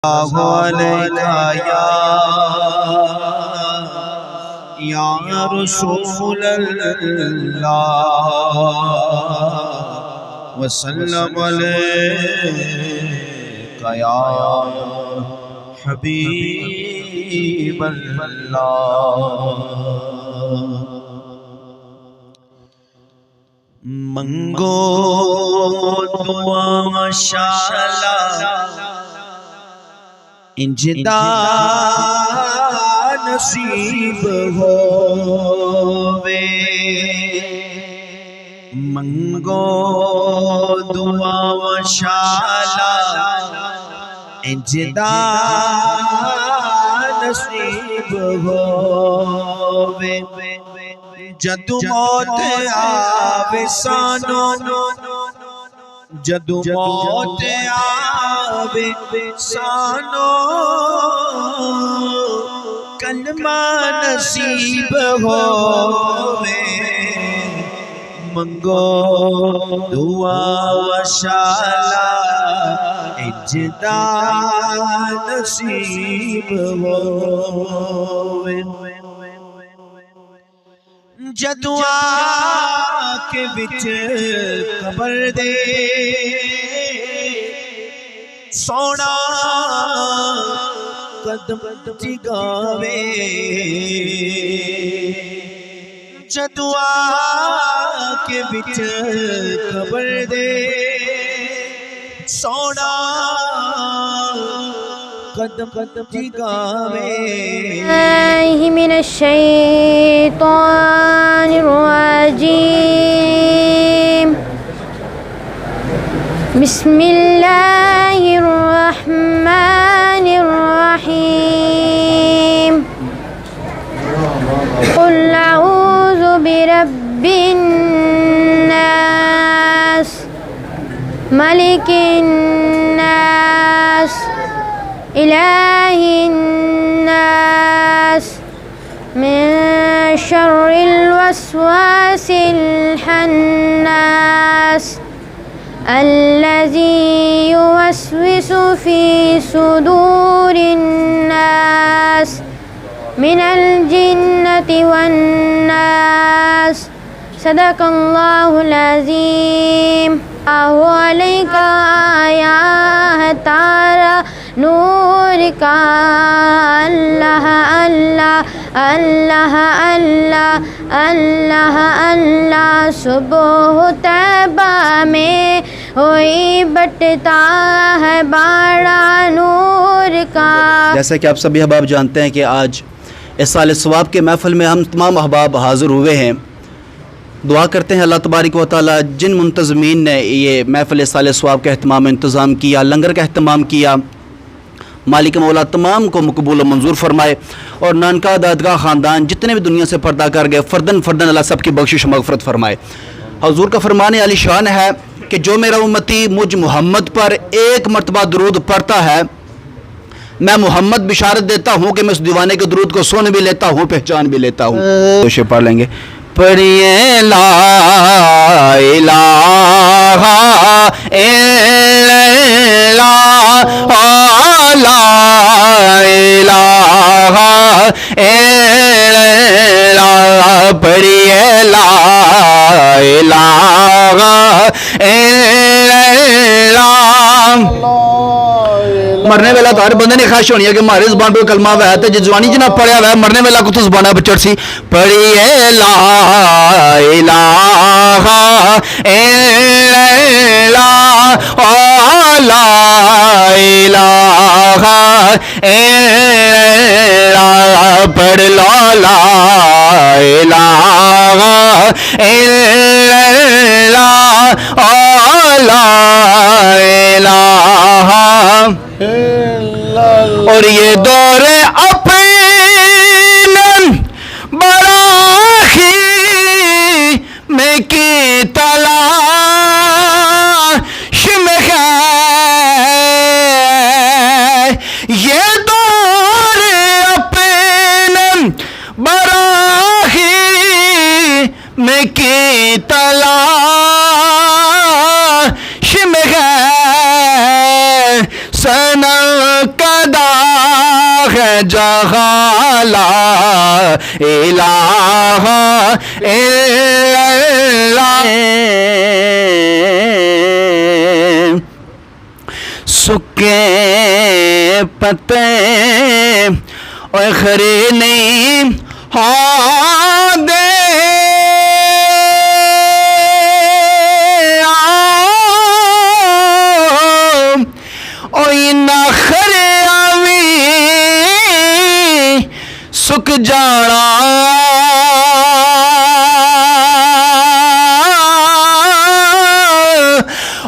یا رسول اللہ وسلم علیک یا حبیب اللہ منگو دعا ماشاءاللہ انجدا نصیب ہووے منگو دعا ماشاءاللہ انجدا نصیب ہووے جدو موت آوے سانو جدو موت آوے سانو کلمہ نصیب ہووے منگو دعا وشالا اجدا نصیب ہووے جدو آکے بچ قبر دے سونا قدم جگاوے جدو آکے بچ قبر دے سونا قدم جگاوے من الشیطان الرجیم بسم اللہ الرحمن الرحیم قل اعوذ برب الناس ملک الناس الہ الناس من شر الوسواس الخناس الذي يوسوس في صدور الناس من الجنة والناس صدق الله العظيم الله عليك يا تارا نور کا اللہ اللہ اللہ اللہ اللہ اللہ صبح طیبہ میں ہوئی بٹتا ہے باڑا نور کا۔ جیسا کہ آپ سبھی احباب جانتے ہیں کہ آج اس سال ثواب کے محفل میں ہم تمام احباب حاضر ہوئے ہیں۔ دعا کرتے ہیں اللہ تبارک و تعالی جن منتظمین نے یہ محفل سال ثواب کا اہتمام انتظام کیا، لنگر کا اہتمام کیا، مالک مولا تمام کو مقبول و منظور فرمائے، اور نانکا دادگاہ خاندان جتنے بھی دنیا سے پردہ کر گئے فردن فردن اللہ سب کی بخشش و مغفرت فرمائے۔ حضور کا فرمان عالی شان ہے کہ جو میرا امتی مجھ محمد پر ایک مرتبہ درود پڑھتا ہے میں محمد بشارت دیتا ہوں کہ میں اس دیوانے کے درود کو سن بھی لیتا ہوں پہچان بھی لیتا ہوں۔ تو پڑھ لیں گے، پڑھیے لا الہ الا اللہ لا الہ الا اللہ پڑھیے لا الہ الا اللہ۔ مرنے والا تو ہر بندے نے خواہش ہونی ہے کہ ہمارے زبان پہ کلمہ ہے تو جوانی جنہ پڑھیا ہوا ہے مرنے والا کو تو زبانہ بچڑ سی پڑھیے لا الہ الا اللہ لا الہ الا اللہ پڑھ لو لا الہ الا اللہ لا الہ اور یہ دور اپنے براخی میں کی تلاش میں ہے یہ دور اپنے براخی میں کی تلاش میں ہے سنل کا رہا لا الہ الا اللہ سکے پتے اور خرے نہیں ہاں دے خرے آوی سک جانا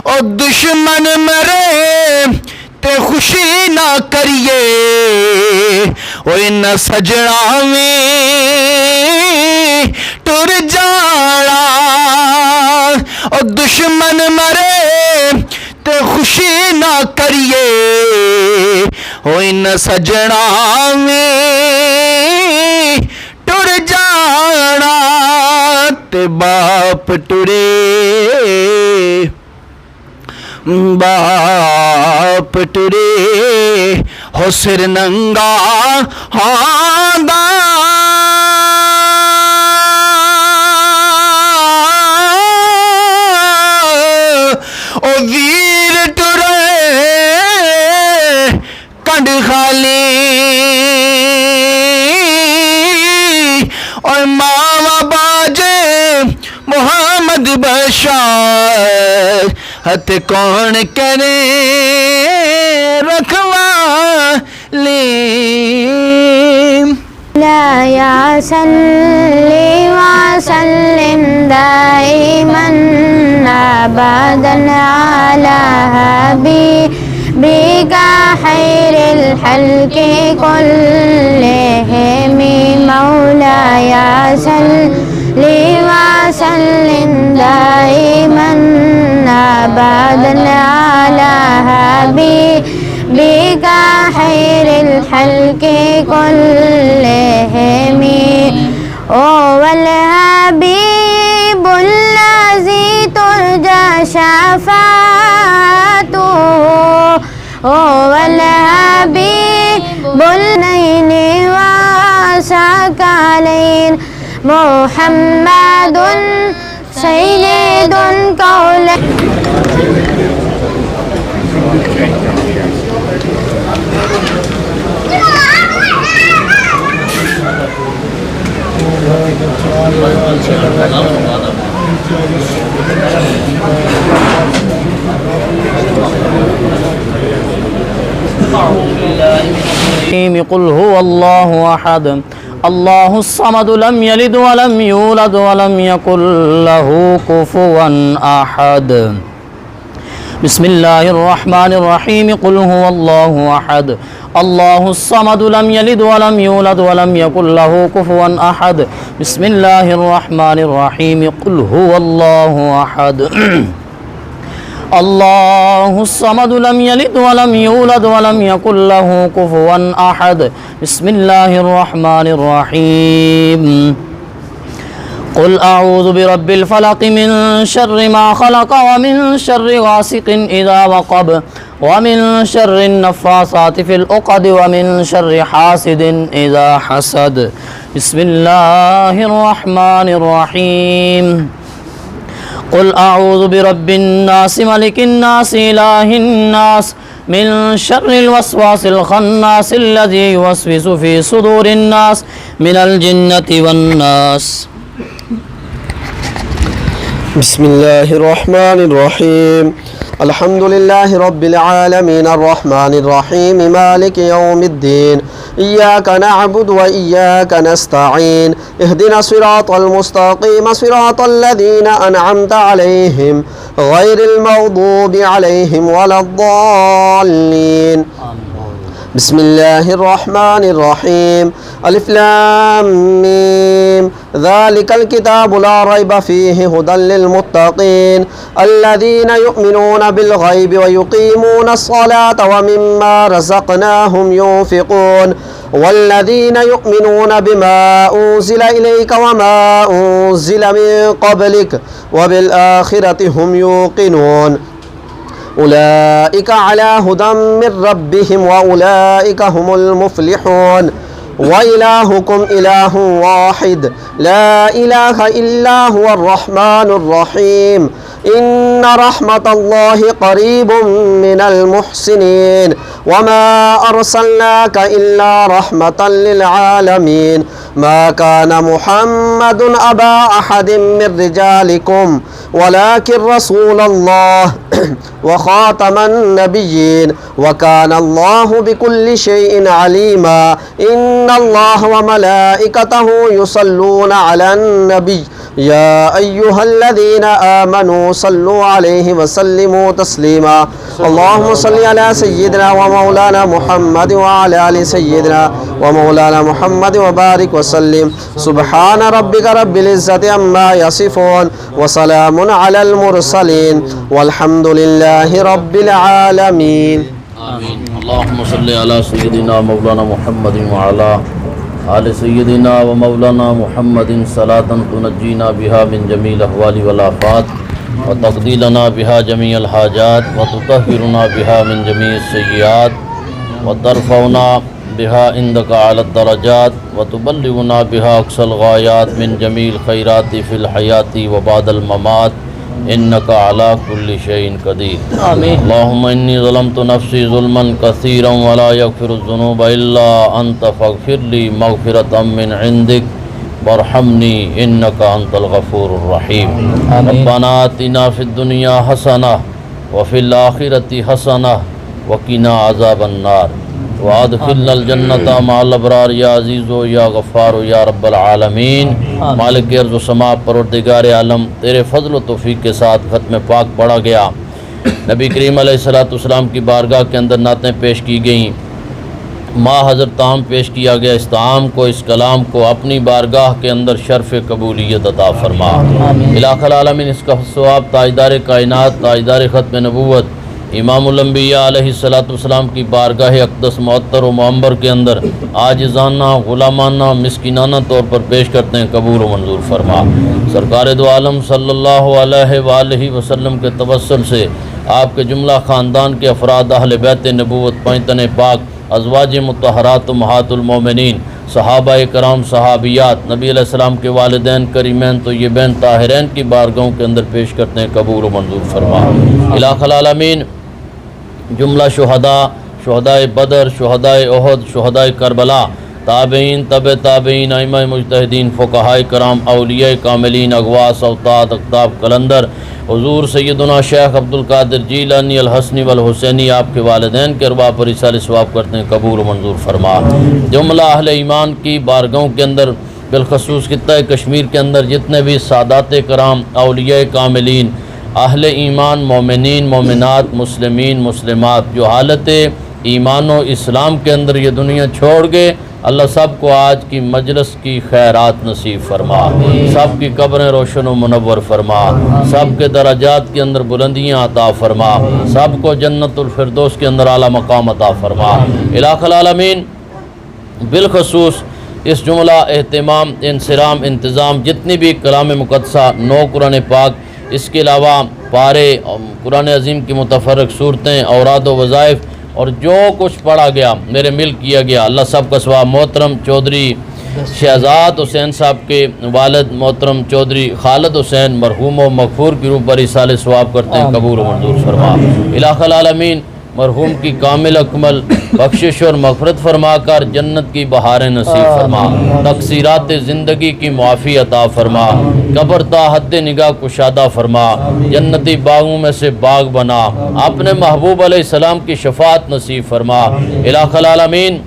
او دشمن مرے تے خوشی نہ کریے او ان سجڑا میں ٹر جانا او دشمن مرے تے خوشی نہ کریے او ان سجڑا میں ٹر جانا تے باپ ٹرے باپ ٹرے ہو سر ننگا ہاں او ویر ٹرے کنڈ خالی اور ماوا باجے محمد بشار ہت کون کرے رکھوالی لا یا صلی وسلم دائما ابدا علی حبیبک خیر الخلق کلہم مولاي صلی وسلم دائما ابدا علی حبیبک خیر الخلق كلهم هو الحبيب الذي ترجى شفاعته هو الحبيب النين وسكالين محمد سيد قول قل هو الله أحد الله الصمد لم يلد ولم يولد ولم يكن له كفوا أحد بسم الله الرحمن الرحيم قل هو الله أحد الله الصمد لم يلد ولم يولد ولم يكن له كفوا أحد بسم الله الرحمن الرحيم قل هو الله أحد الله الصمد لم يلد ولم يولد ولم يكن له كفوا أحد بسم الله الرحمن الرحيم قل أعوذ برب الفلق من شر ما خلق ومن شر غاسق إذا وقب ومن شر النفاثات في العقد ومن شر حاسد إذا حسد بسم الله الرحمن الرحيم قل أعوذ برب الناس ملك الناس إله الناس من شر الوسواس الخناس الذي يوسوس في صدور الناس من الجنة والناس بسم الله الرحمن الرحيم الحمد لله رب العالمين الرحمن الرحيم مالك يوم الدين إياك نعبد وإياك نستعين اهدنا الصراط المستقيم صراط الذين أنعمت عليهم غير المغضوب عليهم ولا الضالين بسم الله الرحمن الرحيم ألف لام ميم ذلك الكتاب لا ريب فيه هدى للمتقين الذين يؤمنون بالغيب ويقيمون الصلاة ومما رزقناهم ينفقون والذين يؤمنون بما أنزل إليك وما أنزل من قبلك وبالآخرة هم يوقنون أولئك على هدى من ربهم وأولئك هم المفلحون وإلهكم إله واحد لا إله إلا هو الرحمن الرحيم إن رحمة الله قريب من المحسنين وما أرسلناك إلا رحمة للعالمين ما كان محمد أبا أحد من رجالكم ولكن رسول الله وخاتم النبيين وكان الله بكل شيء عليما إن الله وملائكته يصلون على النبي يا أيها الذين آمنوا صلوا عليه وسلموا تسليما اللهم صل على سيدنا ومولانا محمد وعلى آل سيدنا ومولانا محمد وبارك وسلم سبحان ربك رب العزة عما يصفون وسلام على المرسلين والحمد لله رب العالمين آمين اللهم صل على سيدنا مولانا محمد وعلى آل سيدنا ومولانا محمد صلاة تنجينا بها من جميع الأهوال والآفات وتقضي لنا بها جميع الحاجات وتطهرنا بها من جميع السيئات وترفعنا بها عندك على الدرجات وتبلغنا بها أقصى الغايات من جميع الخيرات في الحياة وبعد الممات إنك على كل شيء قدير آمين اللهم إني ظلمت نفسي ظلما كثيرا ولا يغفر الذنوب إلا أنت فاغفر لي مغفرة من عندك وارحمني إنك أنت الغفور الرحيم ربنا آتنا في الدنيا حسنة وفي الآخرة حسنة وقنا عذاب النار وادخلنا الجنة مع الابرار یا عزیز و یا غفار و یا رب العالمین مالک ارض و سما پروردگار عالم تیرے فضل و توفیق کے ساتھ ختم پاک پڑھا گیا نبی کریم علیہ السلام کی بارگاہ کے اندر نعتیں پیش کی گئیں ماں حضرت تعام پیش کیا گیا اس تعام کو اس کلام کو اپنی بارگاہ کے اندر شرف قبولیت عطا فرما الہ العالمین اس کا ثواب تاجدار کائنات تاجدار ختم نبوت امام الانبیاء علیہ السلام کی بارگاہ اقدس معطر و معمبر کے اندر عاجزانہ غلامانہ مسکینانہ طور پر پیش کرتے ہیں قبول و منظور فرما سرکار دو عالم صلی اللہ علیہ وآلہ وسلم کے توسل سے آپ کے جملہ خاندان کے افراد اہل بیت نبوت پینتن پاک ازواج مطہرات امہات المومنین صحابہ کرام صحابیات نبی علیہ السلام کے والدین کریمین طیبین طاہرین کی بارگاہوں کے اندر پیش کرتے ہیں قبول و منظور فرما الہ العالمین جملہ شہداء بدر شہداء احد شہداء کربلا تابعین تابعین ائمہ مجتہدین فقہاء کرام اولیاء کاملین اغواس اوتاد اقطاب قلندر حضور سیدنا شیخ عبدالقادر جیلانی الحسنی والحسینی آپ کے والدین کے ارواح پر ایصال ثواب کرتے ہیں قبول و منظور فرما جملہ اہل ایمان کی بارگاہوں کے اندر بالخصوص خطہ کشمیر کے اندر جتنے بھی سادات کرام اولیاء کاملین اہل ایمان مومنین مومنات مسلمین مسلمات جو حالت ایمان و اسلام کے اندر یہ دنیا چھوڑ گئے اللہ سب کو آج کی مجلس کی خیرات نصیب فرما سب کی قبریں روشن و منور فرما سب کے درجات کے اندر بلندیاں عطا فرما سب کو جنت الفردوس کے اندر اعلیٰ مقام عطا فرما الہ العالمین بالخصوص اس جملہ اہتمام انصرام انتظام جتنی بھی کلام مقدسہ 9 قرآن پاک اس کے علاوہ پارے قرآن عظیم کی متفرق صورتیں اوراد و وظائف اور جو کچھ پڑھا گیا میرے مل کیا گیا اللہ سب کا ثواب محترم چودھری شہزاد حسین صاحب کے والد محترم چودھری خالد حسین مرحوم و مغفور کی روح پر ایصال ثواب کرتے ہیں قبول و منظور فرما الہ العالمین مرحوم کی کامل اکمل بخشش اور مغفرت فرما کر جنت کی بہاریں نصیب فرما تقصیرات زندگی کی معافی عطا فرما قبر تا حد نگاہ کشادہ فرما جنتی باغوں میں سے باغ بنا اپنے محبوب علیہ السلام کی شفاعت نصیب فرما الہ العالمین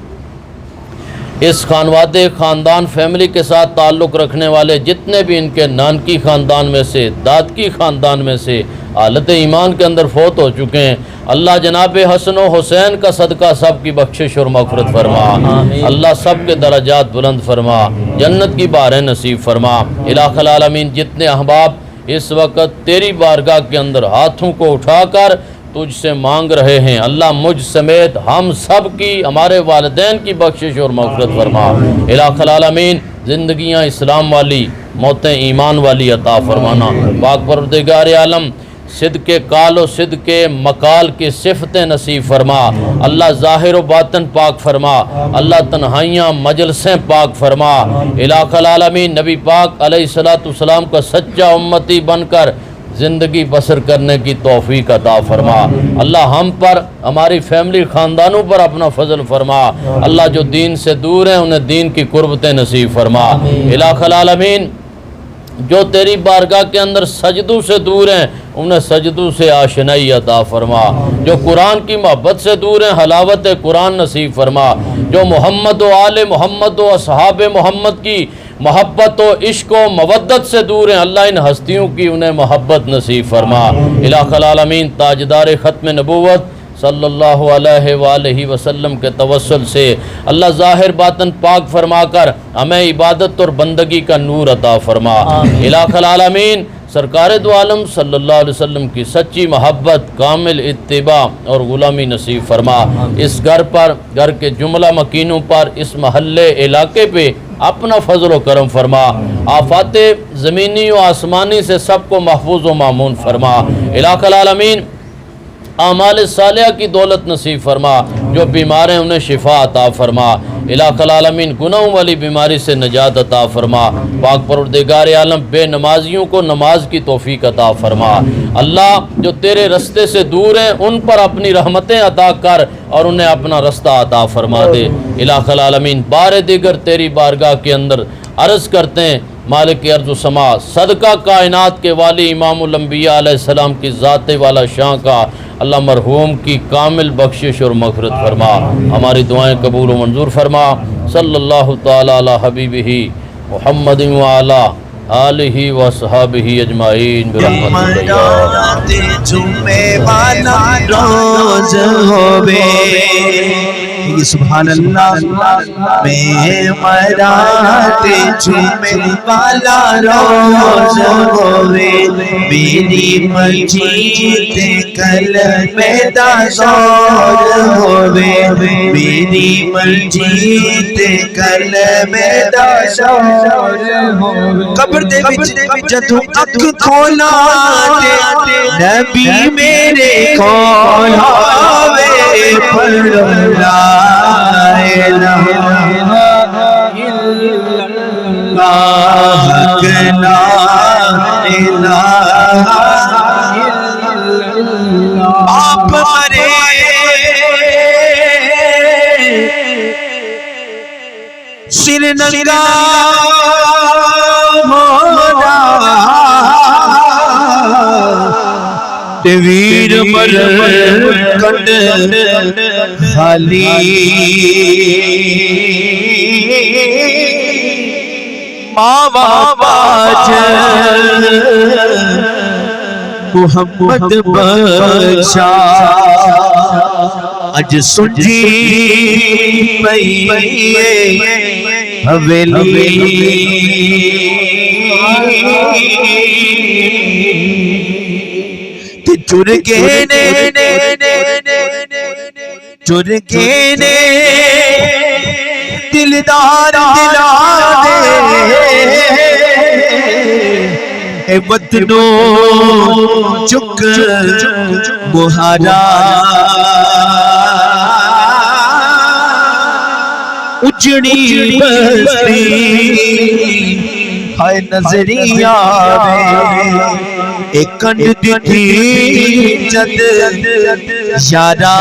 اس خاندان فیملی کے ساتھ تعلق رکھنے والے جتنے بھی ان کے نانکی خاندان میں سے دادکی خاندان میں سے حالت ایمان کے اندر فوت ہو چکے ہیں اللہ جناب حسن و حسین کا صدقہ سب کی بخشش اور مغفرت فرما اللہ سب کے درجات بلند فرما جنت کی باریں نصیب فرما الہ العالمین جتنے احباب اس وقت تیری بارگاہ کے اندر ہاتھوں کو اٹھا کر تجھ سے مانگ رہے ہیں اللہ مجھ سمیت ہم سب کی ہمارے والدین کی بخشش اور مغفرت فرما الہ العالمین زندگیاں اسلام والی موتیں ایمان والی عطا فرمانا پاک پروردگار عالم صدقے قال و صدقے مقال کی صفتیں نصیب فرما اللہ، ظاہر و باطن پاک فرما اللہ، تنہائیاں مجلسیں پاک فرما الہ العالمین۔ نبی پاک علیہ السلام کا سچا امتی بن کر زندگی بسر کرنے کی توفیق عطا فرما اللہ، ہم پر، ہماری فیملی خاندانوں پر اپنا فضل فرما اللہ، جو دین سے دور ہیں انہیں دین کی قربتیں نصیب فرما الہ العالمین۔ جو تیری بارگاہ کے اندر سجدوں سے دور ہیں انہیں سجدوں سے آشنائی عطا فرما، جو قرآن کی محبت سے دور ہیں حلاوت قرآن نصیب فرما، جو محمد و آل محمد و اصحاب محمد کی محبت و عشق و مودت سے دور ہیں اللہ، ان ہستیوں کی انہیں محبت نصیب فرما الہ العالمین۔ تاجدار ختم نبوت صلی اللہ علیہ وآلہ وسلم کے توسل سے اللہ، ظاہر باطن پاک فرما کر ہمیں عبادت اور بندگی کا نور عطا فرما الہ العالمین۔ سرکار دو عالم صلی اللہ علیہ وسلم کی سچی محبت، کامل اتباع اور غلامی نصیب فرما اس گھر پر، گھر کے جملہ مکینوں پر، اس محلے علاقے پہ اپنا فضل و کرم فرما، آفات زمینی و آسمانی سے سب کو محفوظ و مامون فرما الہ العالمین۔ اعمال صالحہ کی دولت نصیب فرما، جو بیمار ہیں انہیں شفا عطا فرما الہ العالمین۔ گناہوں والی بیماری سے نجات عطا فرما پاک پروردگار عالم، بے نمازیوں کو نماز کی توفیق عطا فرما اللہ، جو تیرے رستے سے دور ہیں ان پر اپنی رحمتیں عطا کر اور انہیں اپنا رستہ عطا فرما دے الہ العالمین۔ بار دیگر تیری بارگاہ کے اندر عرض کرتے ہیں مالک ارض و سما، صدقہ کائنات کے والی امام الانبیاء علیہ السلام کی ذات والا شان کا اللہ، مرحوم کی کامل بخشش اور مغفرت فرما، ہماری دعائیں قبول و منظور فرما صلی اللہ تعالی علی حبیبہ محمد وعلی آلہ و صحابہ اجمعین برحمتک یا مرات جمعے والا روز ہووے، سبحان اللہ، میں مرات جمعے والا روز ہووے، میری مسجد کلمے دا زور ہووے، میری مسجد کلمے دا زور ہووے۔ قبر دے وچ جدوں اکھ کھولا تے نبی میرے کول آوے، پڑھو لا الہ الا اللہ، حق لا الہ الا اللہ۔ آپ مرے سر ننگا ویر مر کنڈ خالی، ماں باج محمد بخشا، اج سنجی پئی حویلی، چرگے نے دلدار دلا دے، اے وطنو چک بہارا، اجڑی بستی ہائے نظری آوے، ایک کنڈ دتھی جد یارا،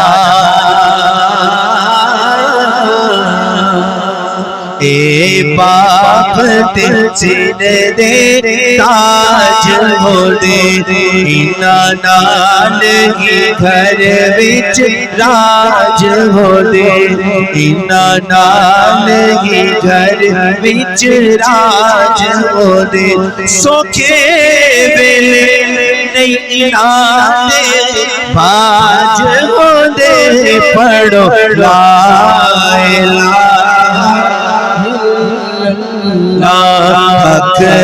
اے باپ تے سین دے تاج ہو دے، اینا نال ہی گھر وچ راج ہو دے، اینا نال ہی گھر وچ راج ہو دے، سوکھے ویلے نہیں اینا دے باج ہو دے، پڑھو لا الہ الا اللہ۔